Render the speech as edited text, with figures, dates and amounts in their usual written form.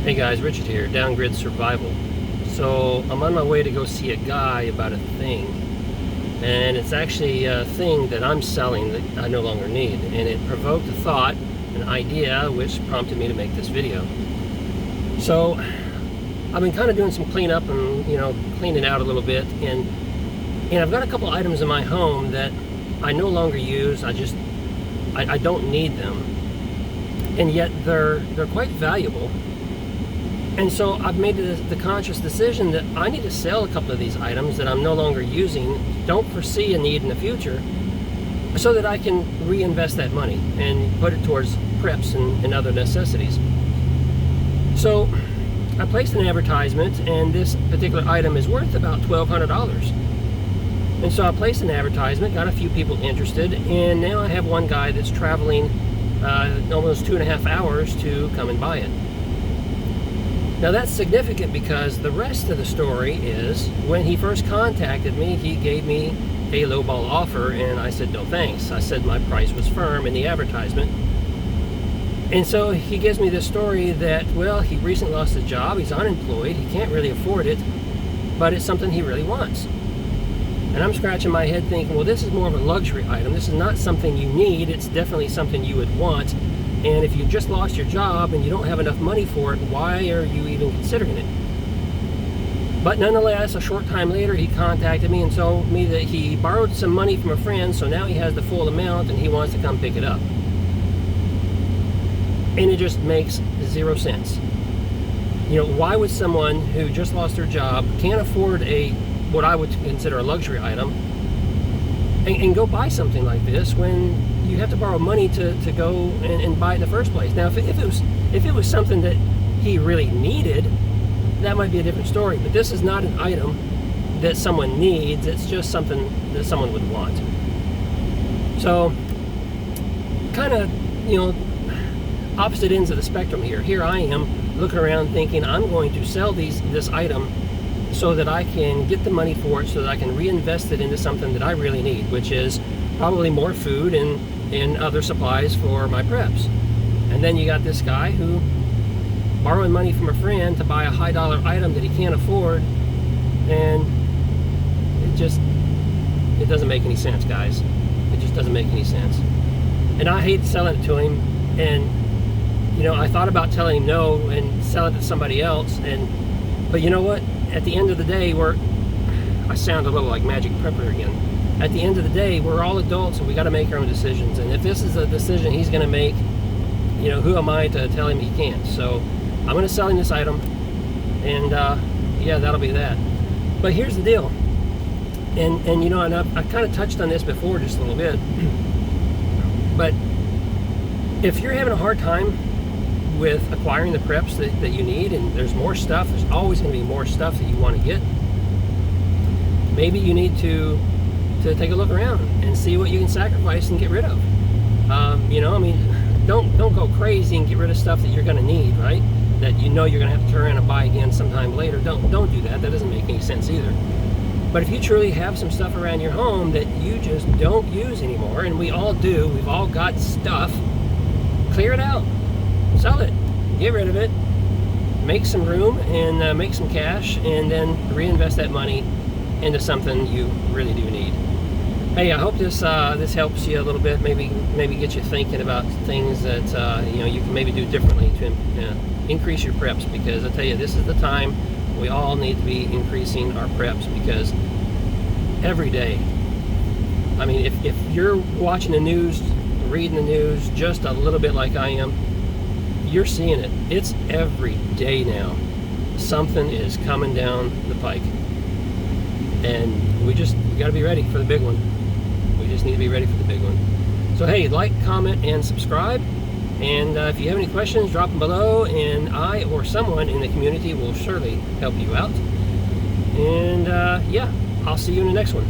Hey guys, Richard here, Downgrid Survival. So I'm on my way to go see a guy about a thing, and it's actually a thing that I'm selling that I no longer need, and it provoked a thought, an idea, which prompted me to make this video. So I've been kind of doing some cleanup and cleaning out a little bit, and I've got a couple items in my home that I no longer use. I don't need them, and yet they're quite valuable. And so I've made the conscious decision that I need to sell a couple of these items that I'm no longer using, don't foresee a need in the future, so that I can reinvest that money and put it towards preps and other necessities. So I placed an advertisement, and this particular item is worth about $1,200. And so I placed an advertisement, got a few people interested, and now I have one guy that's traveling almost 2.5 hours to come and buy it. Now that's significant because the rest of the story is, when he first contacted me, he gave me a lowball offer, and I said no thanks. I said my price was firm in the advertisement. And so he gives me this story that, well, he recently lost his job, he's unemployed, he can't really afford it, but it's something he really wants. And I'm scratching my head thinking, well, this is more of a luxury item. This is not something you need, it's definitely something you would want. And if you just lost your job and you don't have enough money for it, why are you even considering it? But nonetheless, a short time later, he contacted me and told me that he borrowed some money from a friend, so now he has the full amount and he wants to come pick it up. And it just makes zero sense. Why would someone who just lost their job, can't afford what I would consider a luxury item, and go buy something like this when you have to borrow money to go and buy it in the first place? Now, if it was something that he really needed, that might be a different story. But this is not an item that someone needs. It's just something that someone would want. So, kind of, opposite ends of the spectrum here. Here I am looking around thinking I'm going to sell this item so that I can get the money for it, so that I can reinvest it into something that I really need, which is probably more food and other supplies for my preps. And then you got this guy who borrowing money from a friend to buy a high dollar item that he can't afford, and it doesn't make any sense, guys. It just doesn't make any sense. And I hate selling it to him, and I thought about telling him no and selling it to somebody else, but you know what? At the end of the day, I sound a little like Magic Prepper again. At the end of the day, we're all adults and we got to make our own decisions. And if this is a decision he's going to make, who am I to tell him he can't? So I'm going to sell him this item, and yeah, that'll be that. But here's the deal, and I kind of touched on this before just a little bit, but if you're having a hard time with acquiring the preps that you need, and there's more stuff, there's always going to be more stuff that you want to get, maybe you need to take a look around and see what you can sacrifice and get rid of. Don't go crazy and get rid of stuff that you're going to need, right? That you're going to have to turn around and buy again sometime later. Don't do that. That doesn't make any sense either. But if you truly have some stuff around your home that you just don't use anymore, and we all do, we've all got stuff, clear it out. Sell it, get rid of it, make some room, and make some cash, and then reinvest that money into something you really do need. Hey, I hope this helps you a little bit. Maybe get you thinking about things that you can maybe do differently to increase your preps. Because I tell you, this is the time we all need to be increasing our preps, because every day, if you're watching the news, reading the news just a little bit like I am, you're seeing it. It's every day now. Something is coming down the pike. And we got to be ready for the big one. We just need to be ready for the big one. So hey, like, comment, and subscribe. And if you have any questions, drop them below, and I or someone in the community will surely help you out. And yeah, I'll see you in the next one.